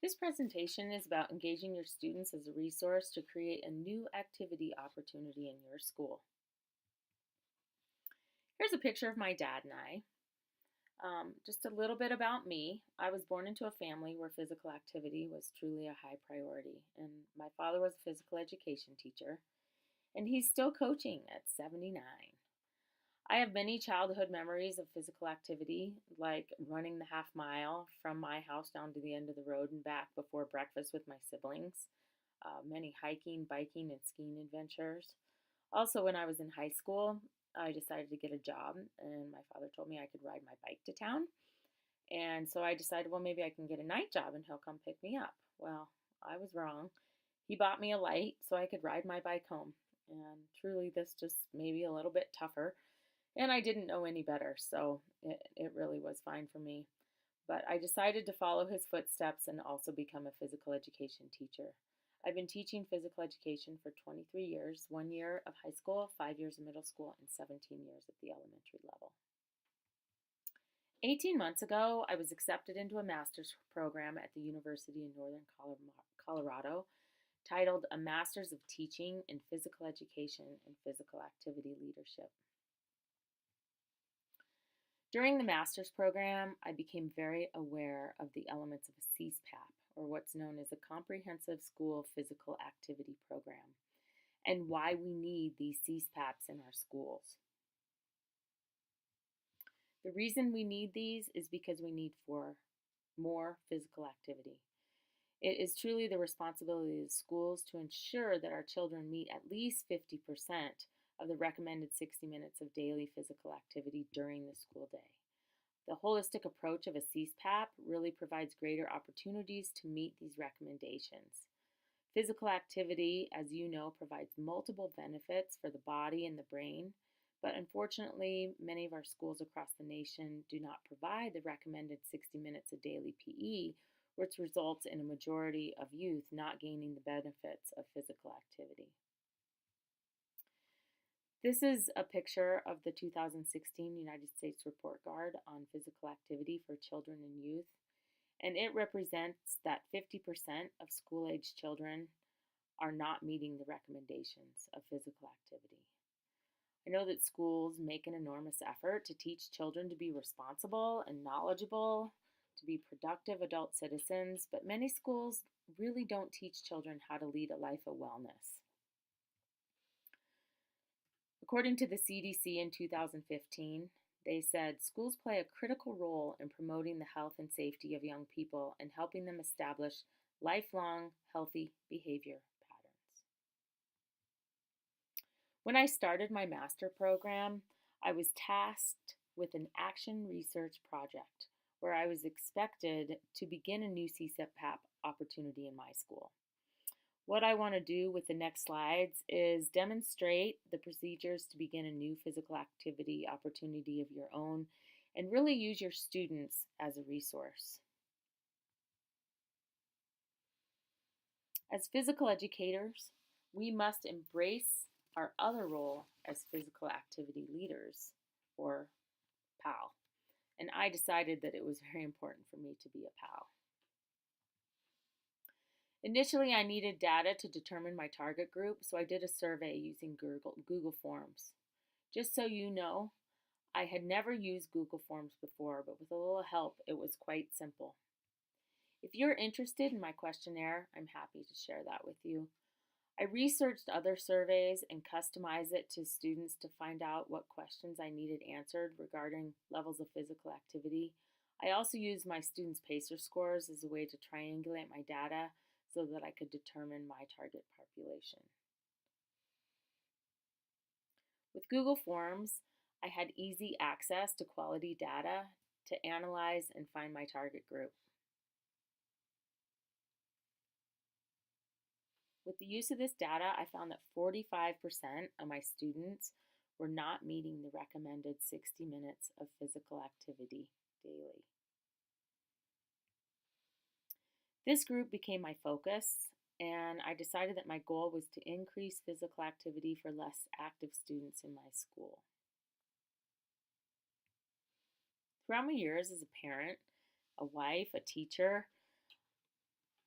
This presentation is about engaging your students as a resource to create a new activity opportunity in your school. Here's a picture of my dad and I. Just a little bit about me. I was born into a family where physical activity was truly a high priority, and my father was a physical education teacher, and he's still coaching at 79. I have many childhood memories of physical activity, like running the half mile from my house down to the end of the road and back before breakfast with my siblings, many hiking, biking, and skiing adventures. Also, when I was in high school, I decided to get a job, and my father told me I could ride my bike to town. And so I decided, well, maybe I can get a night job and he'll come pick me up. Well, I was wrong. He bought me a light so I could ride my bike home. And truly, this just made me a little bit tougher. And I didn't know any better, so it really was fine for me. But I decided to follow his footsteps and also become a physical education teacher. I've been teaching physical education for 23 years, 1 year of high school, 5 years of middle school, and 17 years at the elementary level. 18 months ago, I was accepted into a master's program at the University in Northern Colorado titled A Master's of Teaching in Physical Education and Physical Activity Leadership. During the master's program, I became very aware of the elements of a CSPAP, or what's known as a Comprehensive School Physical Activity Program, and why we need these CSPAPs in our schools. The reason we need these is because we need for more physical activity. It is truly the responsibility of schools to ensure that our children meet at least 50% of the recommended 60 minutes of daily physical activity during the school day. The holistic approach of a CSPAP really provides greater opportunities to meet these recommendations. Physical activity, as you know, provides multiple benefits for the body and the brain, but unfortunately, many of our schools across the nation do not provide the recommended 60 minutes of daily PE, which results in a majority of youth not gaining the benefits of physical activity. This is a picture of the 2016 United States Report Card on physical activity for children and youth, and it represents that 50% of school-age children are not meeting the recommendations of physical activity. I know that schools make an enormous effort to teach children to be responsible and knowledgeable, to be productive adult citizens, but many schools really don't teach children how to lead a life of wellness. According to the CDC in 2015, they said schools play a critical role in promoting the health and safety of young people and helping them establish lifelong healthy behavior patterns. When I started my master program, I was tasked with an action research project where I was expected to begin a new CSPAP opportunity in my school. What I want to do with the next slides is demonstrate the procedures to begin a new physical activity opportunity of your own and really use your students as a resource. As physical educators, we must embrace our other role as physical activity leaders, or PAL. And I decided that it was very important for me to be a PAL. Initially, I needed data to determine my target group, so I did a survey using Google Forms. Just so you know, I had never used Google Forms before, but with a little help, it was quite simple. If you're interested in my questionnaire, I'm happy to share that with you. I researched other surveys and customized it to students to find out what questions I needed answered regarding levels of physical activity. I also used my students' PACER scores as a way to triangulate my data so that I could determine my target population. With Google Forms, I had easy access to quality data to analyze and find my target group. With the use of this data, I found that 45% of my students were not meeting the recommended 60 minutes of physical activity daily. This group became my focus, and I decided that my goal was to increase physical activity for less active students in my school. Throughout my years as a parent, a wife, a teacher,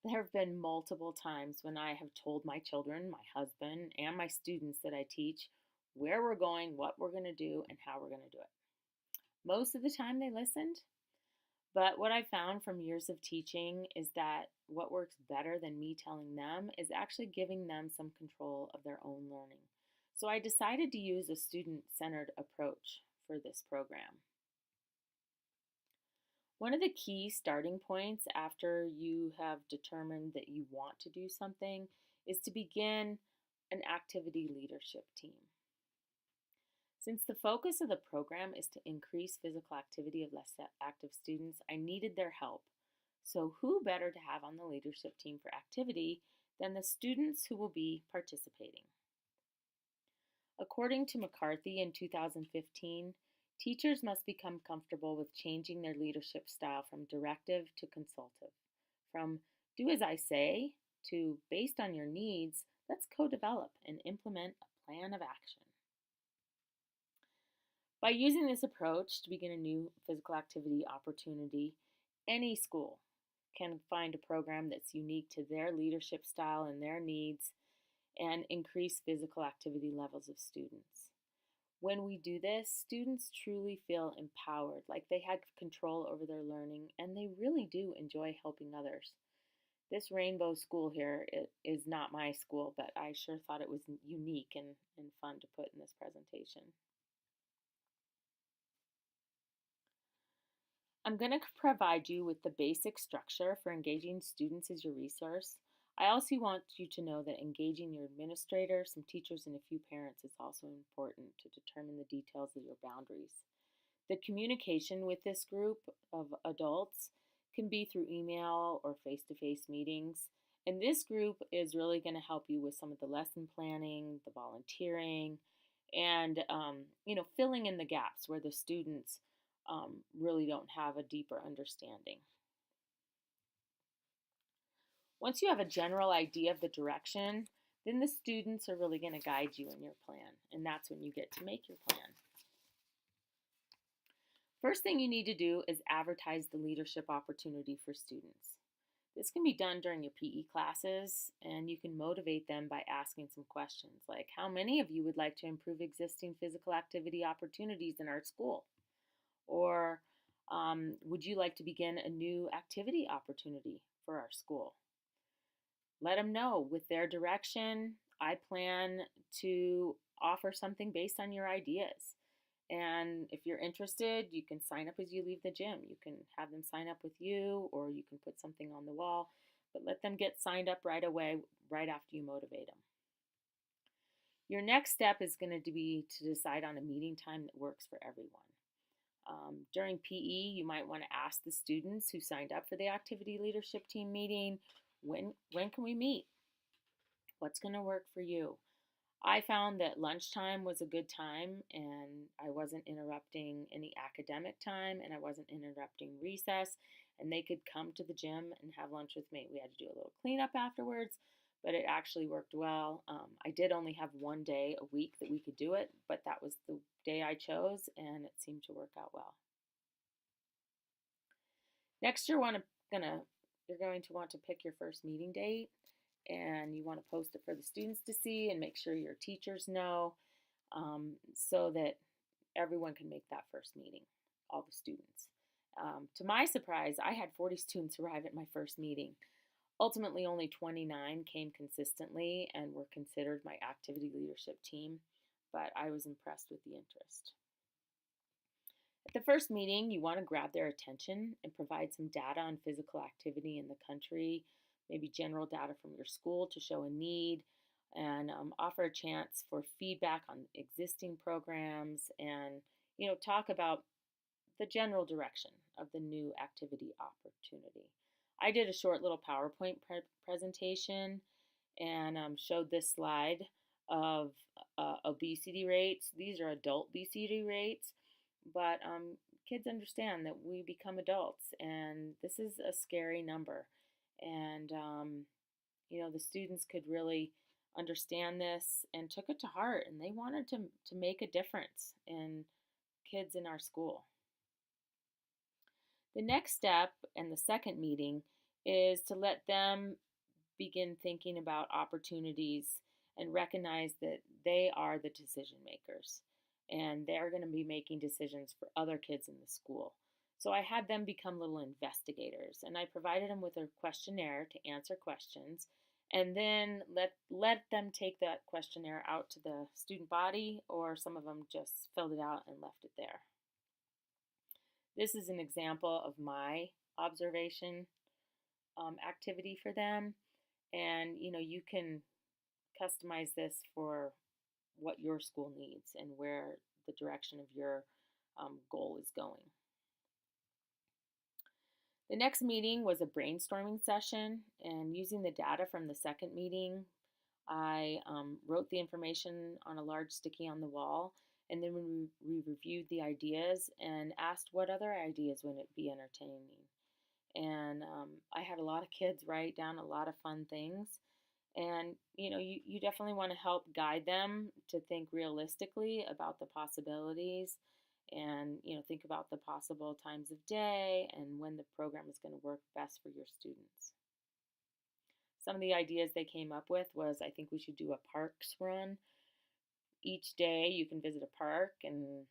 There have been multiple times when I have told my children, my husband, and my students that I teach where we're going, what we're going to do, and how we're going to do it. Most of the time they listened, but what I found from years of teaching is that what works better than me telling them is actually giving them some control of their own learning. So I decided to use a student centered approach for this program. One of the key starting points after you have determined that you want to do something is to begin an activity leadership team. Since the focus of the program is to increase physical activity of less active students, I needed their help. So, who better to have on the leadership team for activity than the students who will be participating? According to McCarthy in 2015, teachers must become comfortable with changing their leadership style from directive to consultative, from do as I say to based on your needs, let's co develop and implement a plan of action. By using this approach to begin a new physical activity opportunity, any school can find a program that's unique to their leadership style and their needs and increase physical activity levels of students. When we do this, students truly feel empowered, like they had control over their learning, and they really do enjoy helping others. This rainbow school here is not my school, but I sure thought it was unique and fun to put in this presentation. I'm going to provide you with the basic structure for engaging students as your resource. I also want you to know that engaging your administrator, some teachers, and a few parents is also important to determine the details of your boundaries. The communication with this group of adults can be through email or face-to-face meetings. And this group is really going to help you with some of the lesson planning, the volunteering, and filling in the gaps where the students really don't have a deeper understanding. Once you have a general idea of the direction, then the students are really going to guide you in your plan, and that's when you get to make your plan. First thing you need to do is advertise the leadership opportunity for students. This can be done during your PE classes, and you can motivate them by asking some questions like, how many of you would like to improve existing physical activity opportunities in our school? Or would you like to begin a new activity opportunity for our school? Let them know with their direction, I plan to offer something based on your ideas. And if you're interested, you can sign up as you leave the gym. You can have them sign up with you, or you can put something on the wall, but let them get signed up right away, right after you motivate them. Your next step is going to be to decide on a meeting time that works for everyone. During PE, you might want to ask the students who signed up for the activity leadership team meeting, when can we meet? What's going to work for you? I found that lunchtime was a good time, and I wasn't interrupting any academic time, and I wasn't interrupting recess, and they could come to the gym and have lunch with me. We had to do a little cleanup afterwards, but it actually worked well. I did only have one day a week that we could do it, but that was the day I chose, and it seemed to work out well. Next, you're going to want to pick your first meeting date, and you want to post it for the students to see and make sure your teachers know, so that everyone can make that first meeting, all the students. To my surprise, I had 40 students arrive at my first meeting. Ultimately, only 29 came consistently and were considered my activity leadership team, but I was impressed with the interest. At the first meeting, you want to grab their attention and provide some data on physical activity in the country, maybe general data from your school to show a need, and offer a chance for feedback on existing programs, and talk about the general direction of the new activity opportunity. I did a short little PowerPoint presentation and showed this slide of obesity rates. These are adult obesity rates, but kids understand that we become adults, and this is a scary number. And the students could really understand this and took it to heart, and they wanted to make a difference in kids in our school. The next step and the second meeting is to let them begin thinking about opportunities and recognize that they are the decision makers and they're going to be making decisions for other kids in the school. So I had them become little investigators and I provided them with a questionnaire to answer questions and then let them take that questionnaire out to the student body, or some of them just filled it out and left it there. This is an example of my observation activity for them. And you can customize this for what your school needs and where the direction of your goal is going. The next meeting was a brainstorming session, and using the data from the second meeting, I wrote the information on a large sticky on the wall, and then we reviewed the ideas and asked what other ideas would it be entertaining. And I had a lot of kids write down a lot of fun things. And you definitely want to help guide them to think realistically about the possibilities and think about the possible times of day and when the program is going to work best for your students. Some of the ideas they came up with was, I think we should do a parks run. Each day you can visit a park and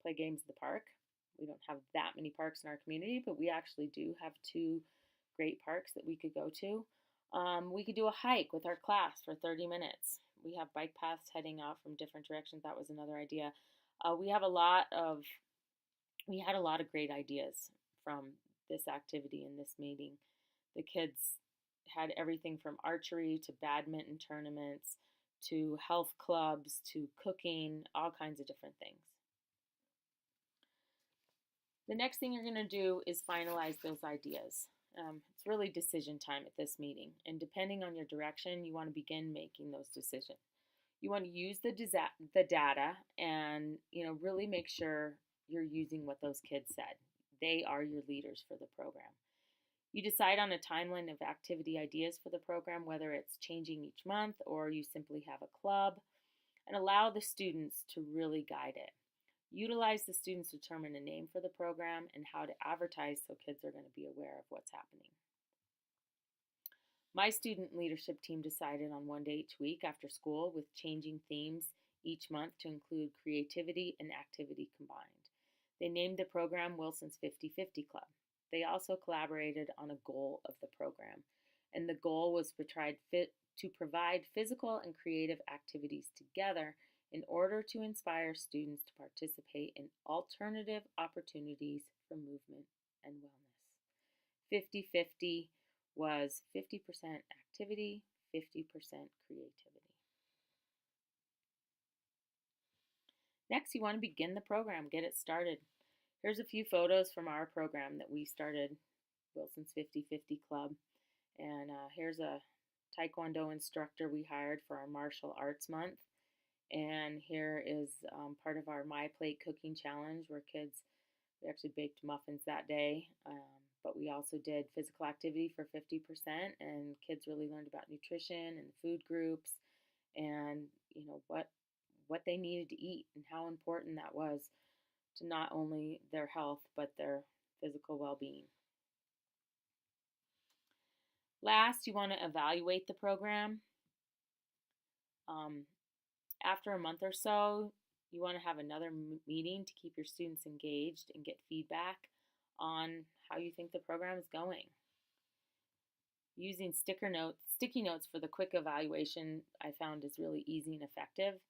play games at the park. We don't have that many parks in our community, but we actually do have 2 great parks that we could go to. We could do a hike with our class for 30 minutes. We have bike paths heading out from different directions. That was another idea. We had a lot of great ideas from this activity in this meeting. The kids had everything from archery to badminton tournaments to health clubs to cooking, all kinds of different things. The next thing you're going to do is finalize those ideas. It's really decision time at this meeting, and depending on your direction, you want to begin making those decisions. You want to use the data and really make sure you're using what those kids said. They are your leaders for the program. You decide on a timeline of activity ideas for the program, whether it's changing each month or you simply have a club, and allow the students to really guide it. Utilize the students to determine a name for the program and how to advertise so kids are going to be aware of what's happening. My student leadership team decided on one day each week after school with changing themes each month to include creativity and activity combined. They named the program Wilson's 50/50 Club. They also collaborated on a goal of the program, and the goal was to provide physical and creative activities together in order to inspire students to participate in alternative opportunities for movement and wellness. 50/50 was 50% activity, 50% creativity. Next, you want to begin the program, get it started. Here's a few photos from our program that we started, Wilson's 50/50 Club. And here's a Taekwondo instructor we hired for our martial arts month. And here is part of our My Plate cooking challenge where we actually baked muffins that day, but we also did physical activity for 50%, and kids really learned about nutrition and food groups and what they needed to eat and how important that was to not only their health but their physical well-being. Last, you want to evaluate the program. After a month or so, you want to have another meeting to keep your students engaged and get feedback on how you think the program is going. Using sticky notes for the quick evaluation I found is really easy and effective,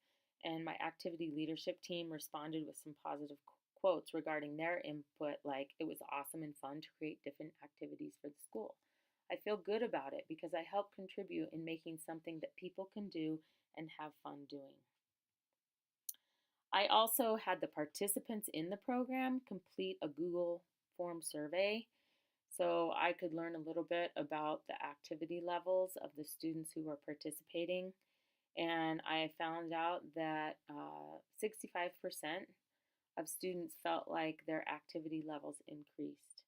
and my activity leadership team responded with some positive quotes regarding their input, like it was awesome and fun to create different activities for the school. I feel good about it because I help contribute in making something that people can do and have fun doing. I also had the participants in the program complete a Google form survey so I could learn a little bit about the activity levels of the students who were participating. And I found out that 65% of students felt like their activity levels increased.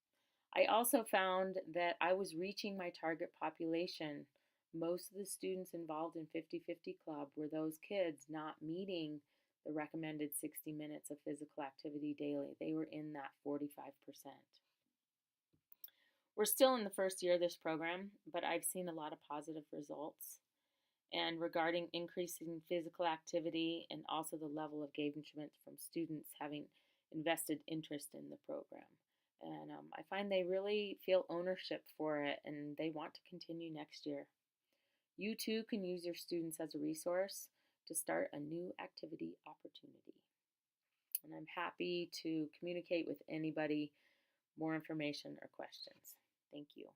I also found that I was reaching my target population. Most of the students involved in 50/50 Club were those kids not meeting the recommended 60 minutes of physical activity daily. They were in that 45%. We're still in the first year of this program, but I've seen a lot of positive results. And regarding increasing physical activity and also the level of engagement from students having invested interest in the program. And I find they really feel ownership for it and they want to continue next year. You too can use your students as a resource to start a new activity opportunity. And I'm happy to communicate with anybody more information or questions. Thank you.